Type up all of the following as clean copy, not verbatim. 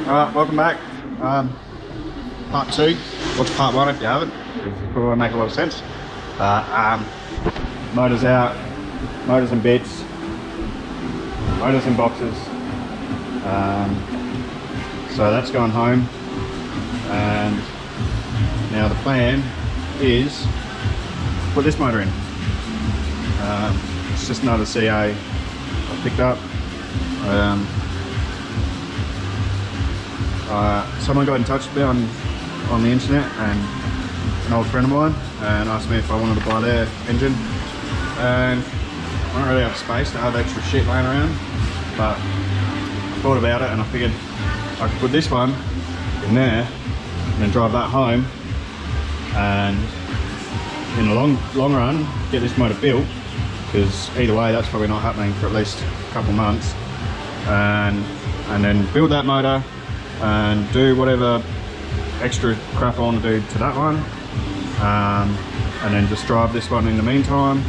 Alright, welcome back. Part 2. Watch part 1 if you haven't. It probably make a lot of sense. Motors out, motors and bits, motors in boxes. So that's gone home, and now the plan is put this motor in. It's just another CA I picked up. Someone got in touch with me on the internet, and an old friend of mine, and asked me if I wanted to buy their engine, and I don't really have space to have extra shit laying around, but I thought about it and I figured I could put this one in there and then drive that home, and in the long run get this motor built, because either way that's probably not happening for at least a couple months, and then build that motor and do whatever extra crap I want to do to that one, and then just drive this one in the meantime.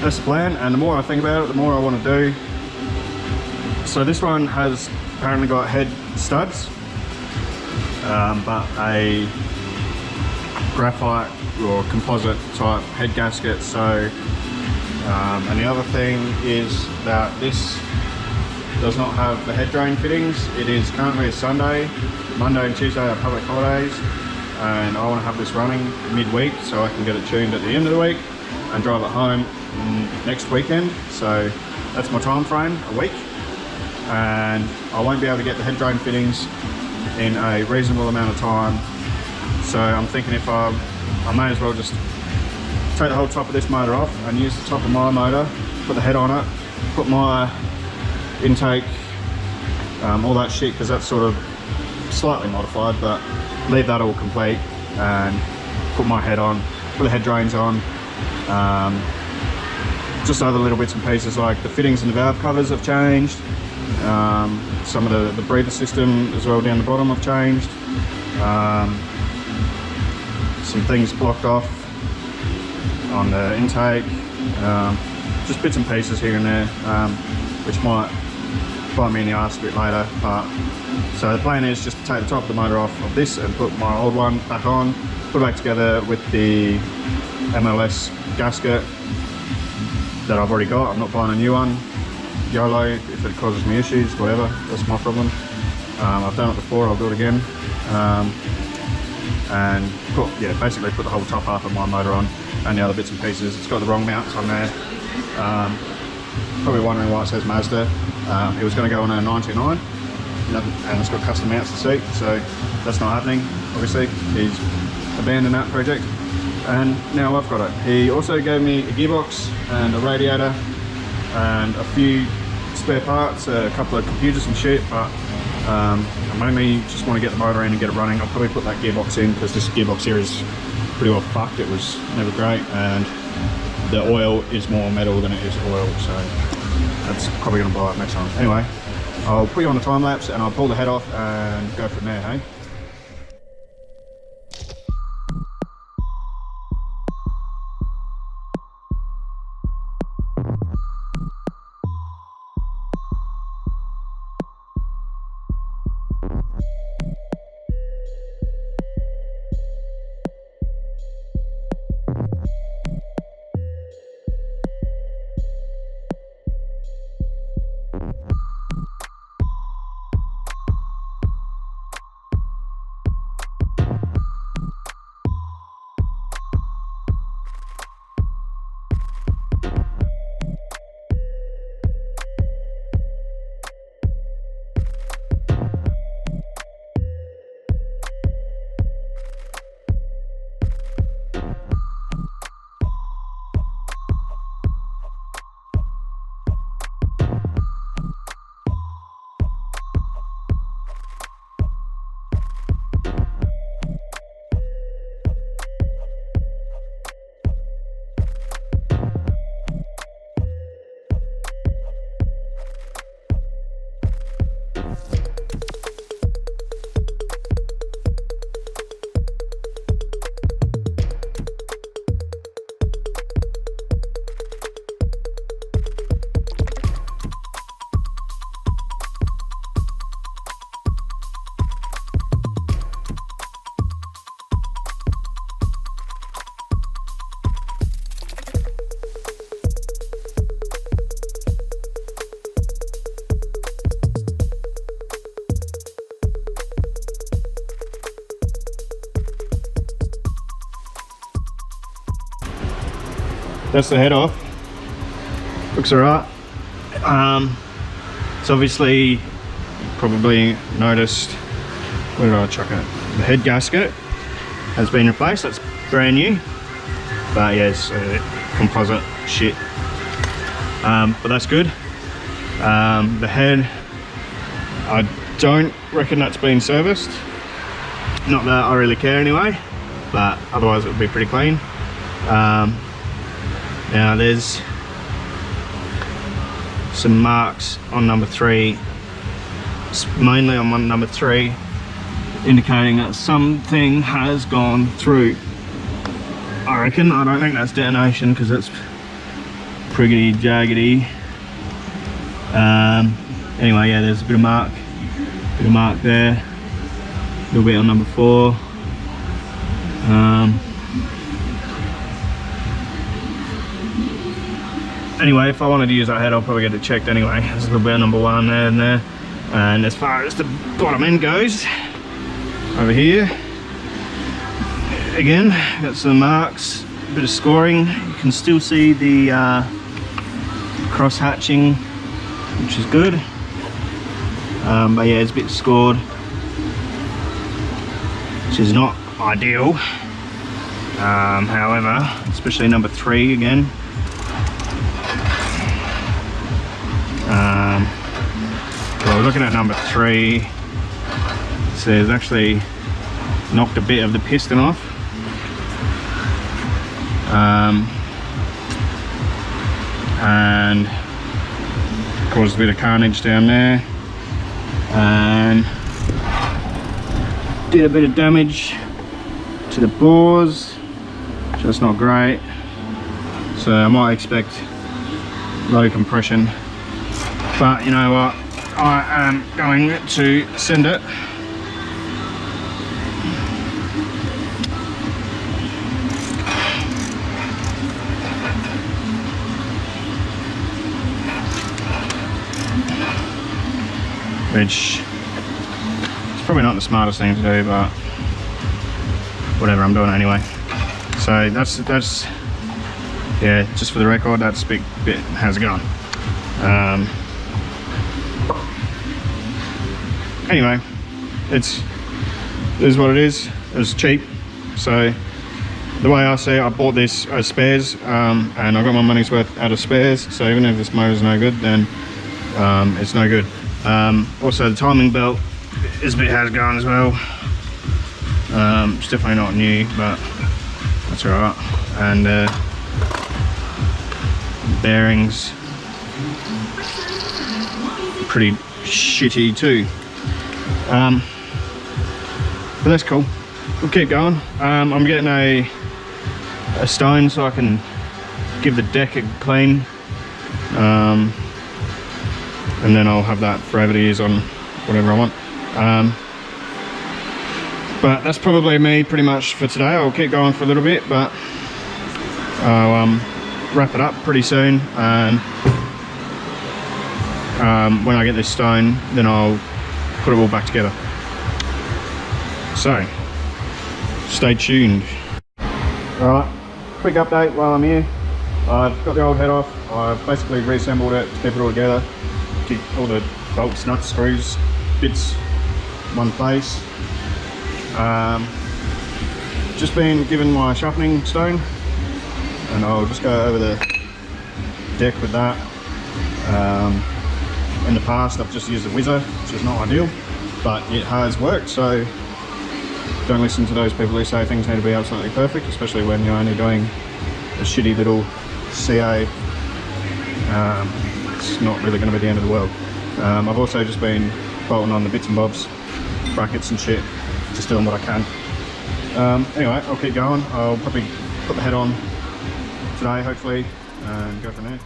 That's the plan, and the more I think about it, the more I want to do. So this one has apparently got head studs, but a graphite or composite type head gasket. So and the other thing is that this does not have the head drain fittings. It is currently a Sunday. Monday and Tuesday are public holidays, and I want to have this running midweek so I can get it tuned at the end of the week and drive it home next weekend. So that's my time frame, a week, and I won't be able to get the head drain fittings in a reasonable amount of time. So I'm thinking if I may as well just take the whole top of this motor off and use the top of my motor, put the head on it, put my intake, all that shit, because that's sort of slightly modified, but leave that all complete and put my head on, put the head drains on. Just other little bits and pieces like the fittings and the valve covers have changed. Some of the breather system as well down the bottom have changed. Some things blocked off on the intake. Just bits and pieces here and there, which might bite me in the arse a bit later. But so the plan is just to take the top of the motor off of this and put my old one back on, put it back together with the MLS gasket that I've already got. I'm not buying a new one. YOLO, if it causes me issues, whatever, that's my problem. I've done it before, I'll do it again. And basically put the whole top half of my motor on and the other bits and pieces. It's got the wrong mounts on there. Probably wondering why it says Mazda. It was going to go on a 99, and it's got custom mounts to seat, so that's not happening. Obviously, he's abandoned that project, and now I've got it. He also gave me a gearbox and a radiator and a few spare parts, a couple of computers and shit, but I mainly just want to get the motor in and get it running. I'll probably put that gearbox in, because this gearbox here is pretty well fucked. It was never great, and the oil is more metal than it is oil, so that's probably going to blow up next time. Anyway, I'll put you on a time lapse and I'll pull the head off and go from there, hey? that's the head off. Looks alright. It's obviously, probably noticed, where did I chuck it? The head gasket has been replaced. That's brand new, but yes, composite shit. But that's good. The head, I don't reckon that's been serviced. Not that I really care anyway, but otherwise it would be pretty clean. Now there's some marks on number 3, mainly on number 3, indicating that something has gone through. I reckon. I don't think that's detonation because it's priggity jaggedy. Anyway, yeah, there's a bit of mark there, a little bit on number 4. Anyway, if I wanted to use that head, I'll probably get it checked anyway. There's a little bit of number 1 there and there. And as far as the bottom end goes, over here, again, got some marks, a bit of scoring. You can still see the cross hatching, which is good. But yeah, it's a bit scored, which is not ideal. However, especially number 3 again. Well, looking at number 3, so it's actually knocked a bit of the piston off. And caused a bit of carnage down there, and did a bit of damage to the bores, which is not great. So I might expect low compression, but you know what, I am going to send it which is probably not the smartest thing to do, but whatever, I'm doing it anyway. So that's yeah, just for the record, that's bit how's it going. Anyway, it is what it is. It's cheap, so the way I see it, I bought this as spares, and I got my money's worth out of spares. So even if this motor's no good, then it's no good. Also, the timing belt is a bit how's it going as well. It's definitely not new, but that's alright. And bearings, pretty shitty too. But that's cool. We'll keep going. I'm getting a stone so I can give the deck a clean. And then I'll have that forever to use on whatever I want. But that's probably me pretty much for today. I'll keep going for a little bit, but I'll wrap it up pretty soon. And when I get this stone, then I'll put it all back together. So, stay tuned. Alright, quick update while I'm here. I've got the old head off. I've basically reassembled it to keep it all together. Keep all the bolts, nuts, screws, bits one place. Just been given my sharpening stone, and I'll just go over the deck with that. In the past I've just used a whizzer, which is not ideal, but it has worked. So don't listen to those people who say things need to be absolutely perfect, especially when you're only doing a shitty little CA. It's not really going to be the end of the world. I've also just been bolting on the bits and bobs, brackets and shit, just doing what I can. Anyway, I'll keep going. I'll probably put the head on today, hopefully, and go from there.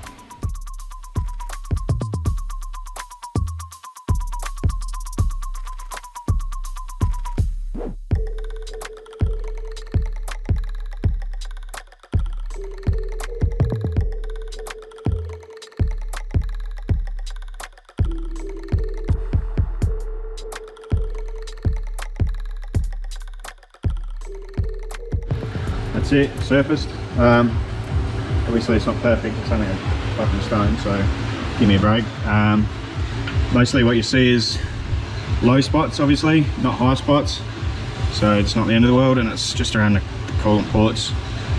That's it, surfaced. I've Obviously it's not perfect, it's only a fucking stone, so give me a break. Mostly what you see is low spots, obviously, not high spots. So it's not the end of the world, and it's just around the coolant ports.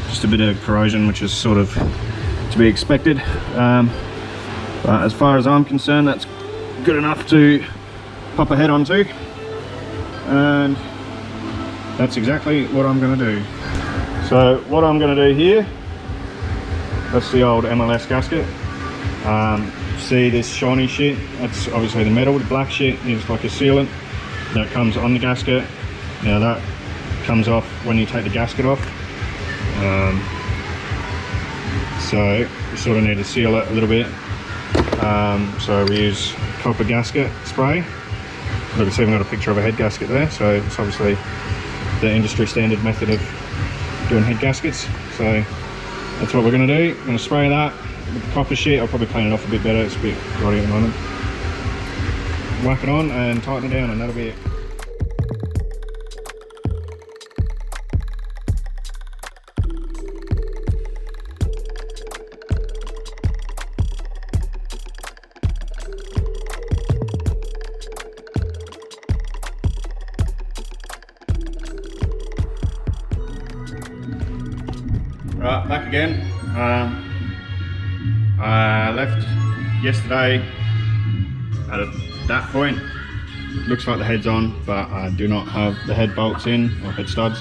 Just a bit of corrosion, which is sort of to be expected. But as far as I'm concerned, that's good enough to pop a head onto. And that's exactly what I'm going to do. So what I'm going to do here, that's the old MLS gasket. See this shiny shit? That's obviously the metal. The black shit is like a sealant that comes on the gasket. Now that comes off when you take the gasket off. So you sort of need to seal it a little bit. So we use copper gasket spray. Look, it's even got a picture of a head gasket there, so it's obviously the industry standard method of doing head gaskets. So that's what we're going to do. I'm going to spray that with the copper sheet. I'll probably clean it off a bit better, it's a bit grotty at the moment. Whack it on and tighten it down, and that'll be it. Right, back again. I left yesterday at that point. Looks like the head's on, but I do not have the head bolts in, or head studs,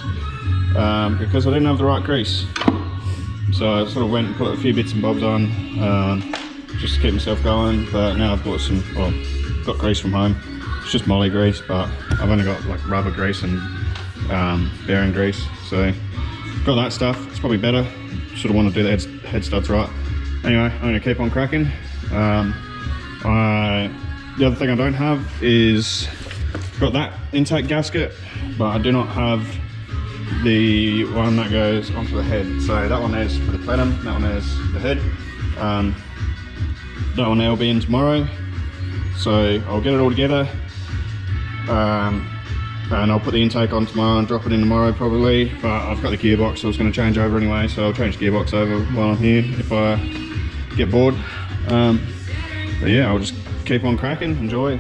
because I didn't have the right grease. So I sort of went and put a few bits and bobs on, just to keep myself going. But now I've bought some, well, got grease from home. It's just moly grease, but I've only got like rubber grease and bearing grease. So got that stuff. It's probably better. Sort of want to do the head studs right. Anyway, I'm going to keep on cracking. The other thing I don't have is, got that intake gasket, but I do not have the one that goes onto the head. So that one there's for the plenum, that one there's the head. That one there will be in tomorrow. So I'll get it all together. And I'll put the intake on tomorrow and drop it in tomorrow probably, but I've got the gearbox, so I was going to change over anyway, so I'll change the gearbox over while I'm here if I get bored. But yeah, I'll just keep on cracking, enjoy.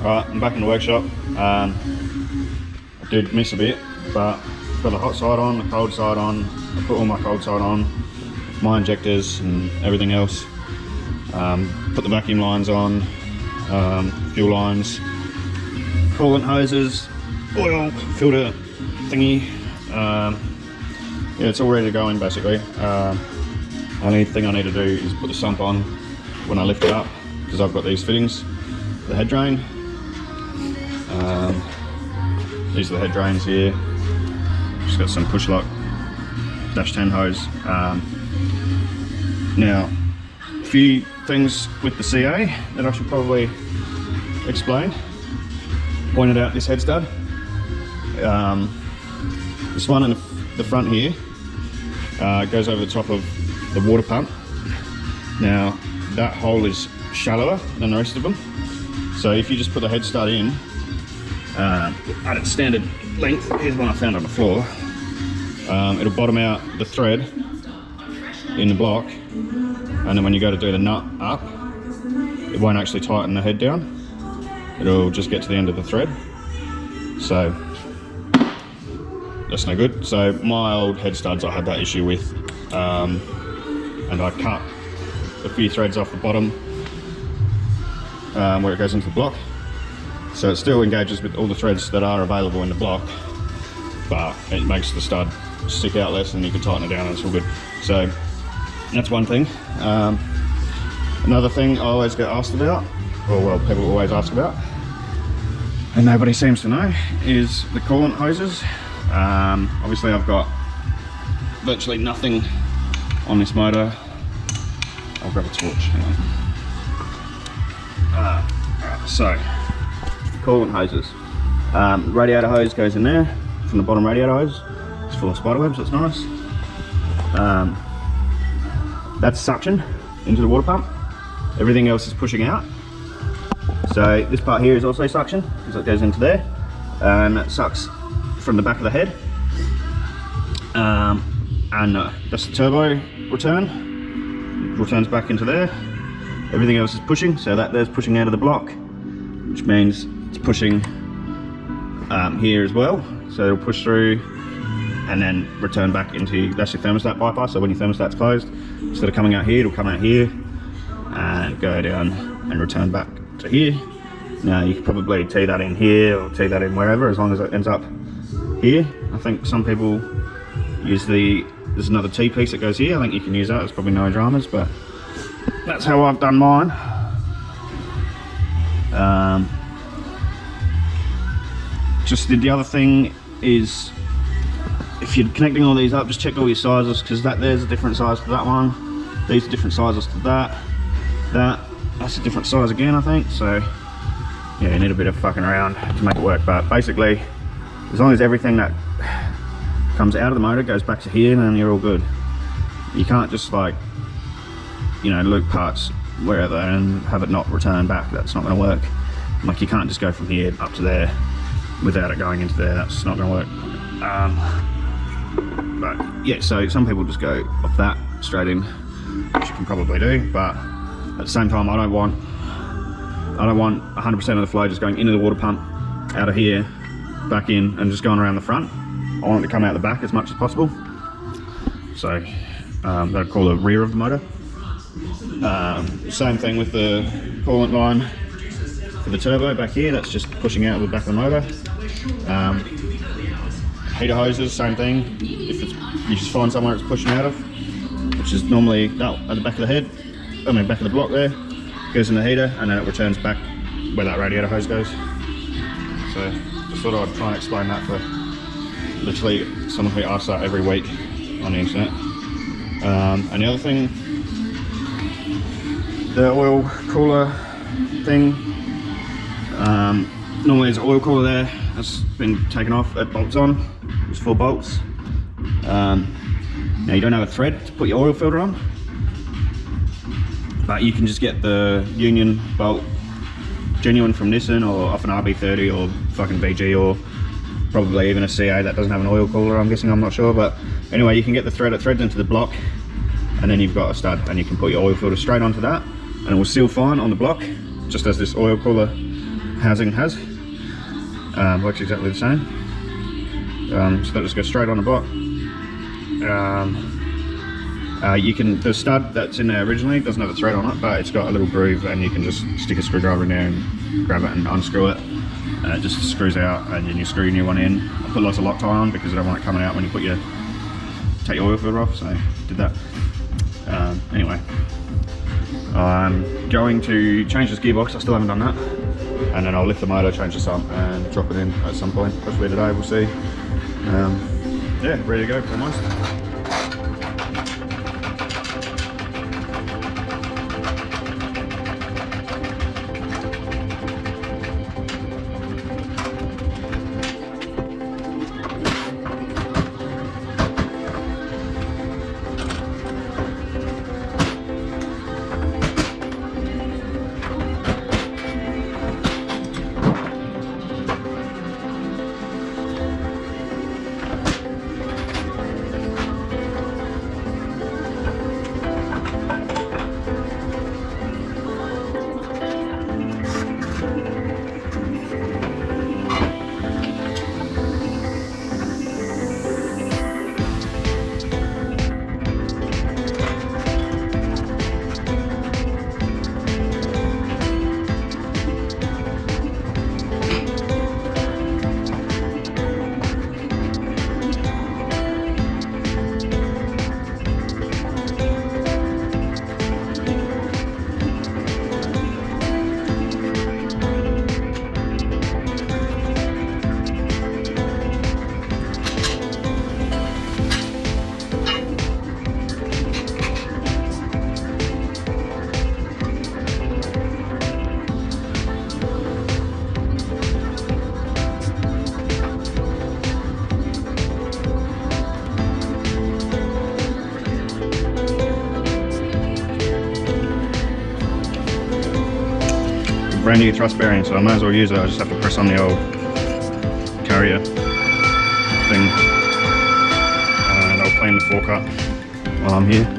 Alright, I'm back in the workshop. I did miss a bit, but got the hot side on, the cold side on. I put all my cold side on, my injectors and everything else. Put the vacuum lines on, fuel lines, coolant hoses, oil filter thingy. Yeah, it's all ready to go in basically. Only thing I need to do is put the sump on when I lift it up, because I've got these fittings, the head drain. These are the head drains here. Just got some push lock -10 hose. Now, a few things with the CA that I should probably explain. Pointed out this head stud. This one in the front here goes over the top of the water pump. Now, that hole is shallower than the rest of them. So if you just put the head stud in at its standard length, here's one I found on the floor, it'll bottom out the thread in the block, and then when you go to do the nut up, it won't actually tighten the head down. It'll just get to the end of the thread. So that's no good. So my old head studs I had that issue with, and I cut a few threads off the bottom where it goes into the block. So it still engages with all the threads that are available in the block, but it makes the stud stick out less and you can tighten it down and it's all good. So that's one thing. Another thing I always get asked about, or well, people always ask about, and nobody seems to know, is the coolant hoses. Obviously I've got virtually nothing on this motor. I'll grab a torch, hang on. So, coolant hoses. Radiator hose goes in there, from the bottom radiator hose. It's full of spiderwebs, that's nice. That's suction into the water pump. Everything else is pushing out. So this part here is also suction, because it goes into there. And that sucks from the back of the head. And that's the turbo return. It returns back into there. Everything else is pushing, so that there's pushing out of the block, which means it's pushing here as well. So it'll push through and then return back into, that's your thermostat bypass. So when your thermostat's closed, instead of coming out here, it'll come out here and go down and return back to here. Now you could probably tee that in here or tee that in wherever, as long as it ends up here. I think some people use there's another T piece that goes here. I think you can use that, there's probably no dramas, but that's how I've done mine. Just the other thing is, if you're connecting all these up, just check all your sizes, because there's a different size to that one. These are different sizes to that. That's a different size again, I think. So yeah, you need a bit of fucking around to make it work. But basically, as long as everything that comes out of the motor goes back to here, then you're all good. You can't just, like, you know, loop parts wherever and have it not return back. That's not going to work. Like, you can't just go from here up to there without it going into there. That's not going to work. But yeah, so some people just go off that straight in, which you can probably do, but at the same time, I don't want 100% of the flow just going into the water pump, out of here, back in, and just going around the front. I want it to come out the back as much as possible. So that'd call the rear of the motor. Same thing with the coolant line for the turbo back here. That's just pushing out of the back of the motor. Heater hoses, same thing. If it's, you just find somewhere it's pushing out of, which is normally at the back of the head, I mean back of the block there, goes in the heater, and then it returns back where that radiator hose goes. So just thought I'd try and explain that for literally someone who asks that every week on the internet. And the other thing, the oil cooler thing, normally there's an oil cooler there, that's been taken off, it bolts on, it's 4 bolts. Now you don't have a thread to put your oil filter on, but you can just get the Union bolt, genuine from Nissan, or off an RB30 or fucking VG, or probably even a CA that doesn't have an oil cooler, I'm guessing, I'm not sure. But anyway, you can get the thread, it threads into the block, and then you've got a stud, and you can put your oil filter straight onto that, and it will seal fine on the block, just as this oil cooler housing has. Works exactly the same. So that just goes straight on the block. The stud that's in there originally doesn't have a thread on it, but it's got a little groove, and you can just stick a screwdriver in there and grab it and unscrew it. And it just screws out, and then you screw your new one in. I put lots of Loctite on because I don't want it coming out when you take your oil filter off, so did that. Anyway, I'm going to change this gearbox, I still haven't done that. And then I'll lift the motor, change this up, and drop it in at some point, hopefully today, we'll see. Yeah, ready to go almost. brand new thrust bearing, so I might as well use it. I just have to press on the old carrier thing, and I'll clean the fork up while I'm here.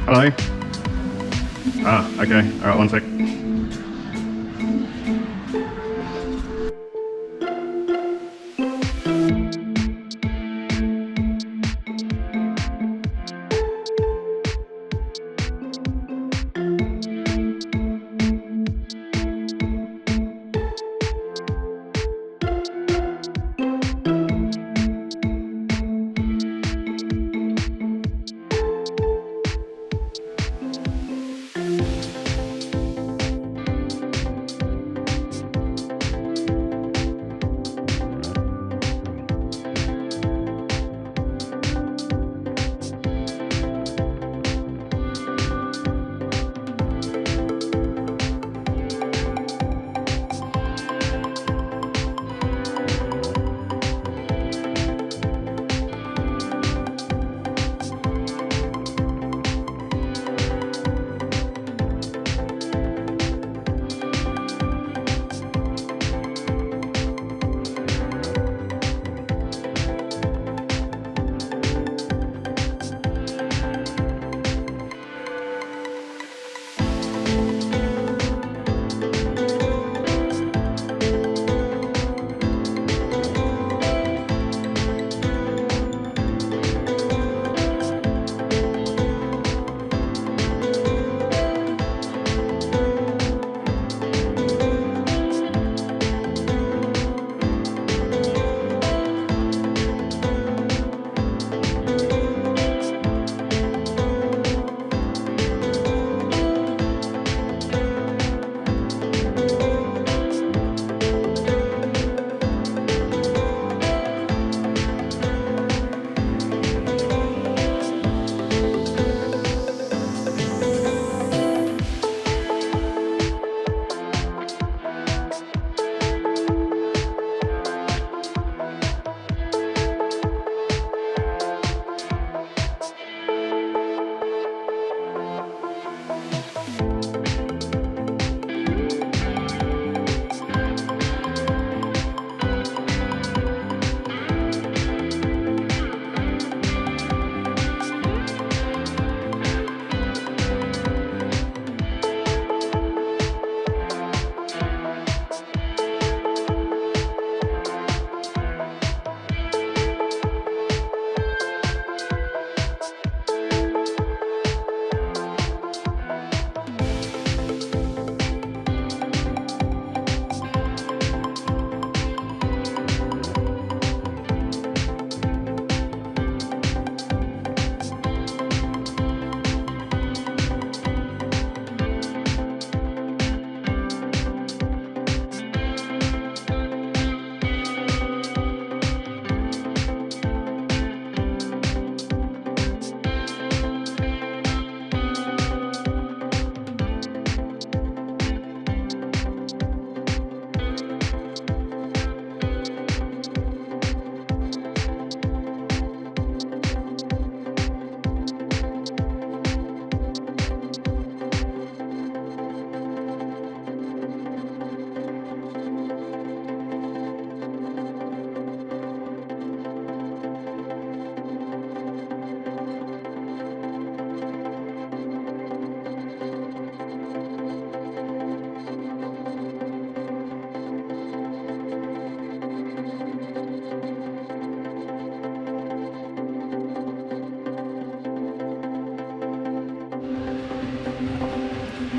Hello? Ah, okay. Alright, one sec.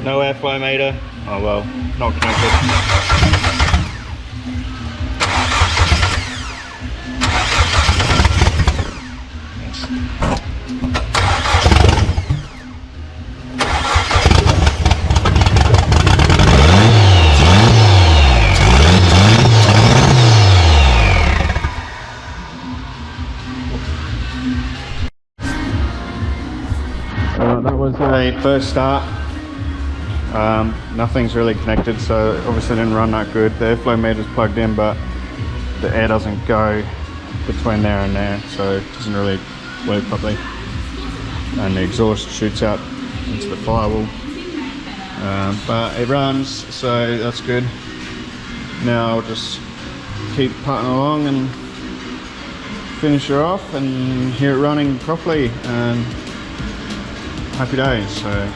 No airflow meter. Oh well, not connected. That was a first start. Nothing's really connected, so obviously didn't run that good. The airflow meter's plugged in, but the air doesn't go between there and there, so it doesn't really work properly. And the exhaust shoots out into the firewall. But it runs, so that's good. Now I'll just keep putting along and finish her off and hear it running properly, and happy days. So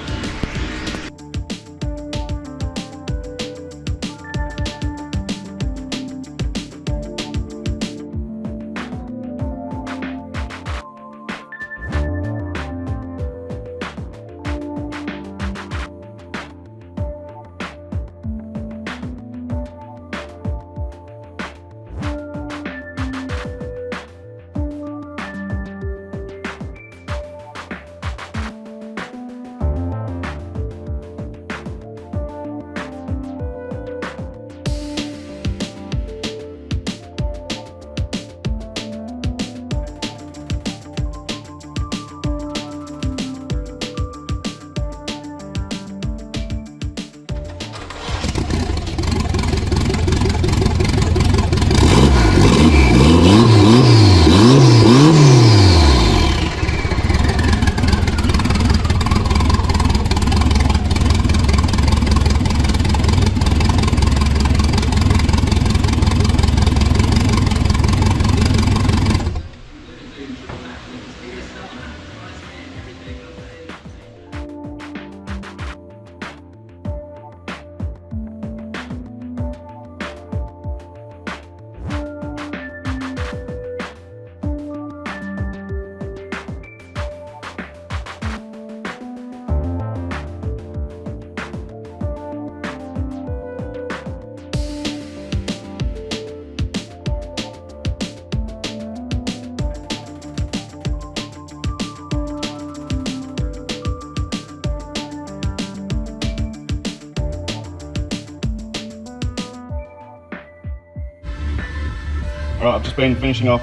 alright, I've just been finishing off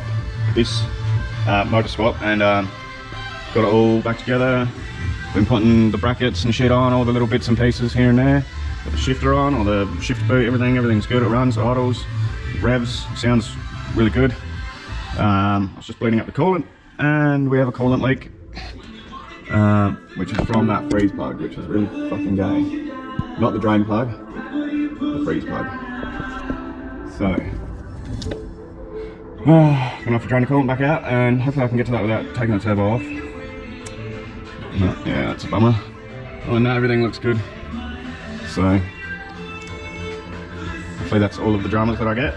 this motor swap and got it all back together. Been putting the brackets and shit on, all the little bits and pieces here and there. Got the shifter on, or the shift boot, everything's good. It runs, it idles, it revs, sounds really good. I was just bleeding up the coolant, and we have a coolant leak, which is from that freeze plug, which is really fucking gay. Not the drain plug, the freeze plug. So gonna have to drain the coolant back out, and hopefully I can get to that without taking the turbo off. But, yeah, that's a bummer. Other than that, everything looks good. So hopefully that's all of the dramas that I get.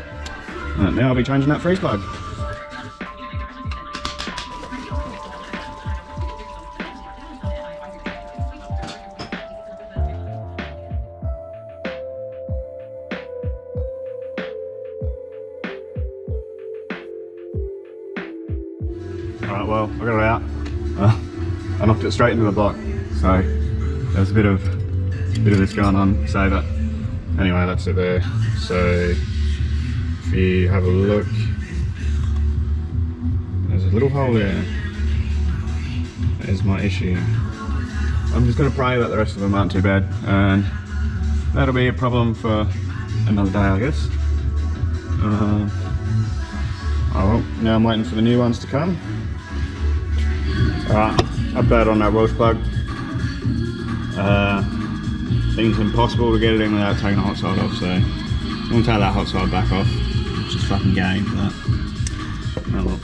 Now I'll be changing that freeze plug. Alright, well, I got it out. I knocked it straight into the block, so there's a bit of this going on, so but anyway, that's it there. So if you have a look, there's a little hole there. There's my issue. I'm just going to pray that the rest of them aren't too bad, and that'll be a problem for another day, I guess. Oh well, now I'm waiting for the new ones to come. Alright, update on that Welsh plug. I think it's impossible to get it in without taking the hot side off, so I'm going to take that hot side back off, which is fucking game for that. Oh well.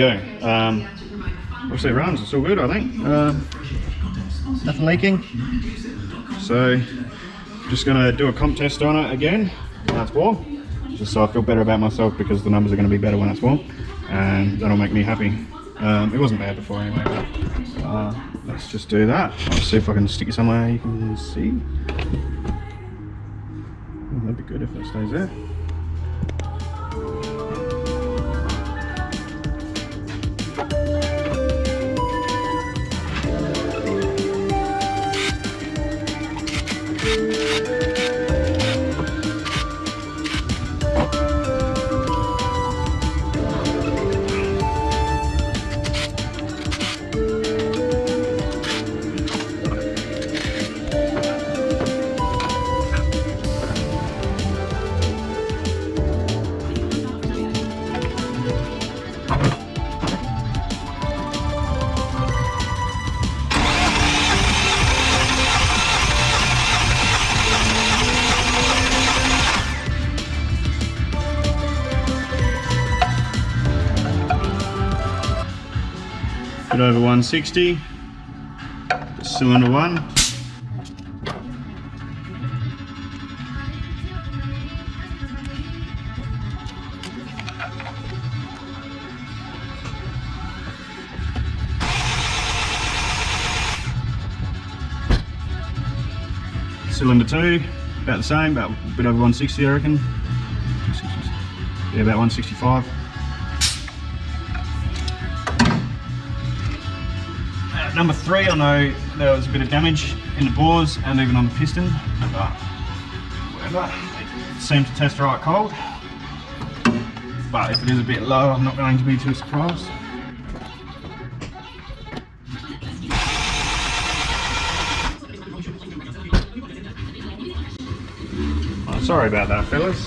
go. Obviously it runs, it's all good I think. Nothing leaking. So just gonna do a comp test on it again when it's warm, just so I feel better about myself, because the numbers are gonna be better when it's warm, and that'll make me happy. It wasn't bad before anyway, but let's just do that. I'll see if I can stick it somewhere you can see. Oh, that'd be good if that stays there. Bit over 160, cylinder 1. Cylinder 2, about the same, about a bit over 160 I reckon. Yeah, about 165. Number 3, I know there was a bit of damage in the bores and even on the piston, but whatever, it seemed to test right cold. But if it is a bit low, I'm not going to be too surprised. Oh, sorry about that, fellas.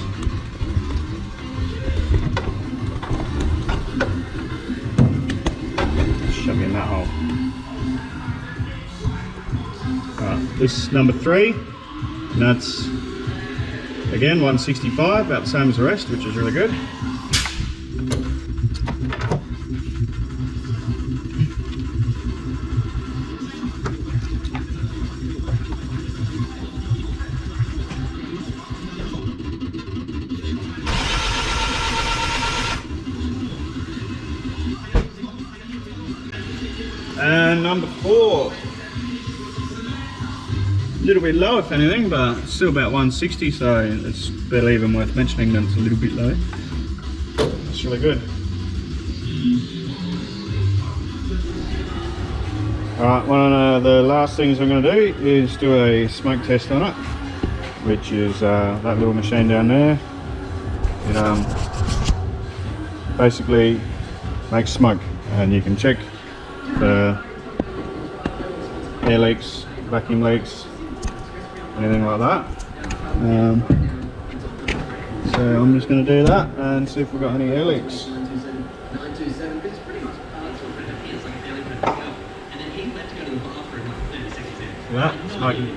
Shove me in that hole. This is number 3, and that's again 165, about the same as the rest, which is really good. And number 4. A little bit low if anything, but still about 160, so it's barely even worth mentioning that it's a little bit low. That's really good. Alright, one of the last things I'm going to do is do a smoke test on it, which is that little machine down there. It basically makes smoke, and you can check the air leaks, vacuum leaks, anything like that. So I'm just going to do that and see if we've got any air leaks. Yeah, smoking.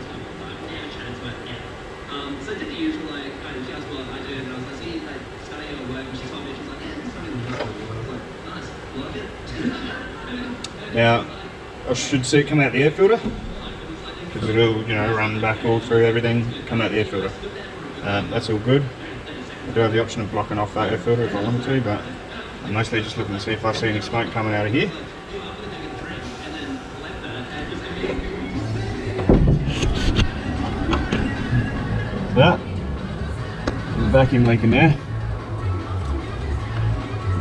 So I did the usual, like, kind of just what I do, and I was like, see, like, starting at work, and she told me, she was like, yeah, it's something in this one. I was like, nice, love it. Now, I should see it come out the air filter, because it'll, you know, run back all through everything, come out the air filter. That's all good. I do have the option of blocking off that air filter if I wanted to, but I'm mostly just looking to see if I see any smoke coming out of here. That, there's a vacuum leak in there,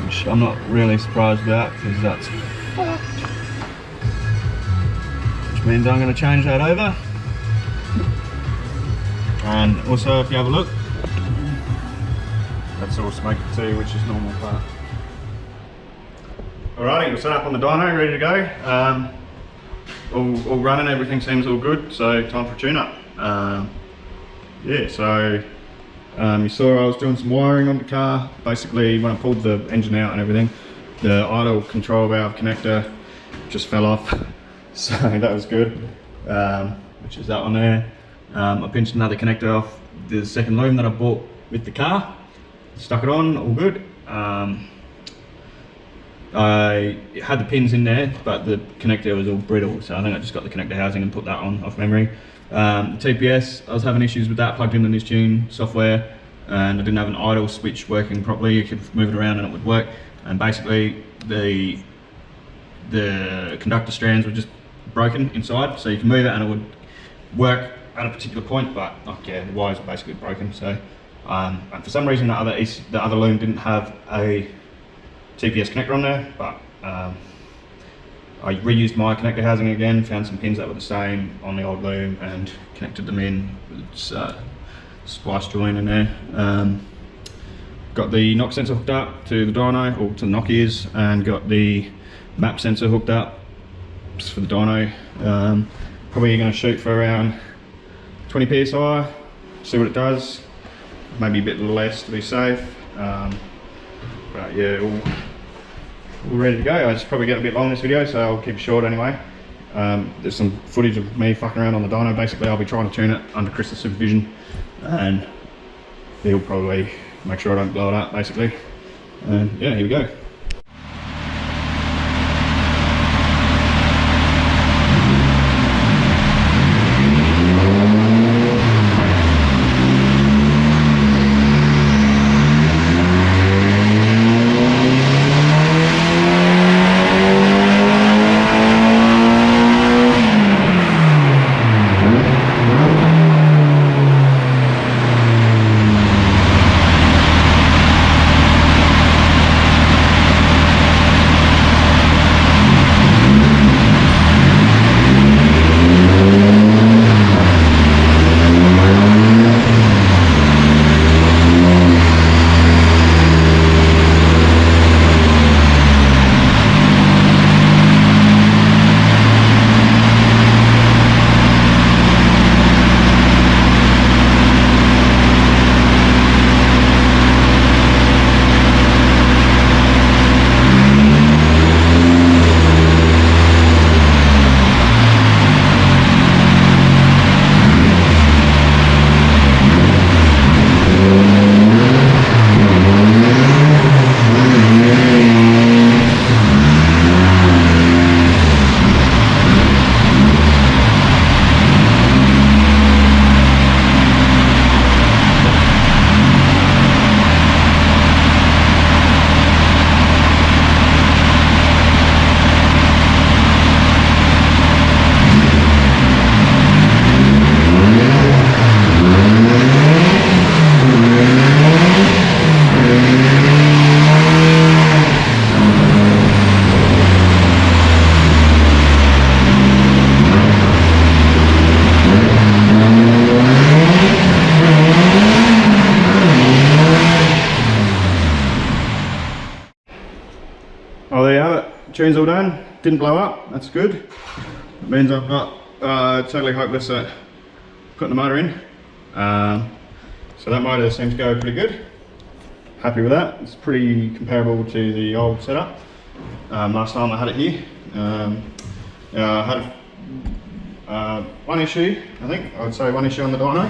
which I'm not really surprised about because that's fucked. Which means I'm going to change that over. And also, if you have a look, that's all smoky too, which is normal part. Alrighty, we're set up on the dyno, ready to go. All running, everything seems all good, so time for a tune-up. Yeah, so you saw I was doing some wiring on the car. Basically, when I pulled the engine out and everything, the idle control valve connector just fell off, so that was good, which is that one there. I pinched another connector off the second loom that I bought with the car, stuck it on, all good. I had the pins in there, but the connector was all brittle, so I think I just got the connector housing and put that on off memory. TPS, I was having issues with that plugged in this tune software, and I didn't have an idle switch working properly. You could move it around and it would work, and basically the conductor strands were just broken inside, so you can move it and it would work at a particular point, but yeah, the wires were basically broken. So and for some reason the other loom didn't have a TPS connector on there, but I reused my connector housing again, found some pins that were the same on the old loom and connected them in with splice joint in there. Got the knock sensor hooked up to the dyno, or to the knock ears, and got the map sensor hooked up just for the dyno. Probably going to shoot for around 20 psi, see what it does, maybe a bit less to be safe. But yeah, all ready to go. It's probably getting a bit long this video, so I'll keep it short anyway. There's some footage of me fucking around on the dyno. Basically, I'll be trying to tune it under Chris's supervision, and he'll probably make sure I don't blow it up, basically. And yeah, here we go. Oh, there you have it. Tune's all done. Didn't blow up. That's good. It means I've got totally hopeless at putting the motor in. So that motor seems to go pretty good. Happy with that. It's pretty comparable to the old setup. Last time I had it here, I had one issue. I think I would say one issue on the dyno,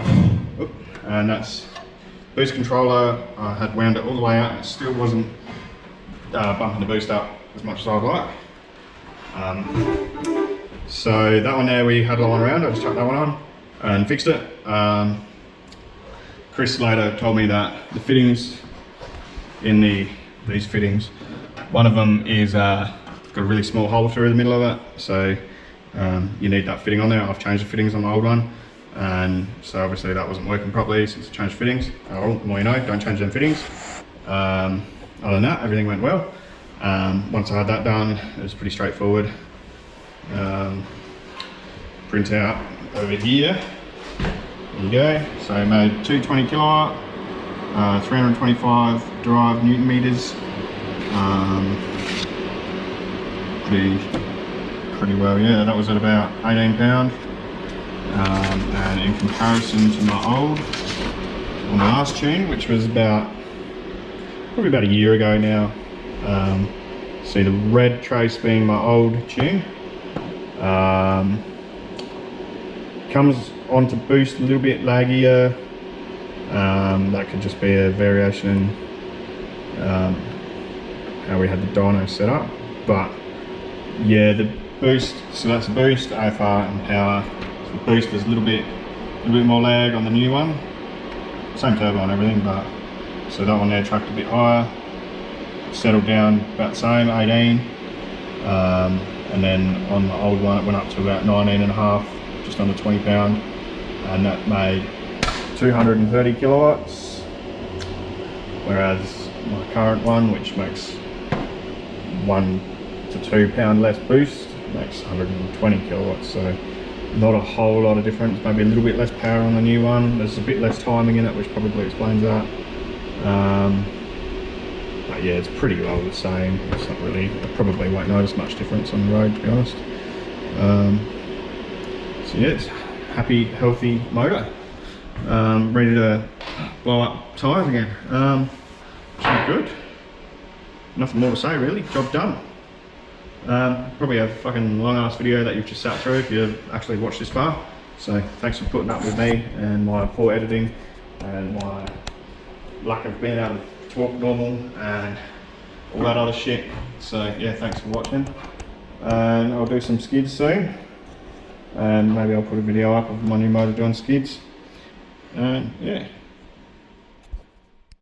and that's boost controller. I had wound it all the way out. It still wasn't bumping the boost up as much as I'd like. So that one there we had lying around. I just chucked that one on and fixed it. Chris later told me that the fittings in these fittings, one of them is got a really small hole through the middle of it, so you need that fitting on there. I've changed the fittings on the old one, and so obviously that wasn't working properly since I changed fittings. The more you know, don't change them fittings. Other than that, everything went well. Once I had that done, it was pretty straightforward. Print out over here. There you go. So I made 220 kilowatt, 325 derived newton meters. Pretty well, yeah. That was at about 18 pound. And in comparison to my old, or my last tune, which was probably about a year ago now. See the red trace being my old tune. Comes on to boost a little bit laggier. That could just be a variation in how we had the dyno set up. But yeah, the boost, so that's the boost, AFR and power. So the boost is a little bit more lag on the new one. Same turbo and everything, but so that one there tracked a bit higher, settled down about the same, 18. And then on the old one it went up to about 19.5, just under 20 pound, and that made 230 kilowatts, whereas my current one, which makes 1 to 2 pound less boost, makes 120 kilowatts. So not a whole lot of difference, maybe a little bit less power on the new one. There's a bit less timing in it, which probably explains that. But yeah, it's pretty well the same. It's not really, I probably won't notice much difference on the road, to be honest. So yeah, it's happy, healthy motor. Ready to blow up tyres again. Pretty good. Nothing more to say really, job done. Probably a fucking long ass video that you've just sat through if you actually watched this far. So thanks for putting up with me and my poor editing and my lack of being able to talk normal and all that other shit. So yeah, thanks for watching. And I'll do some skids soon. And maybe I'll put a video up of my new motor doing skids. And yeah.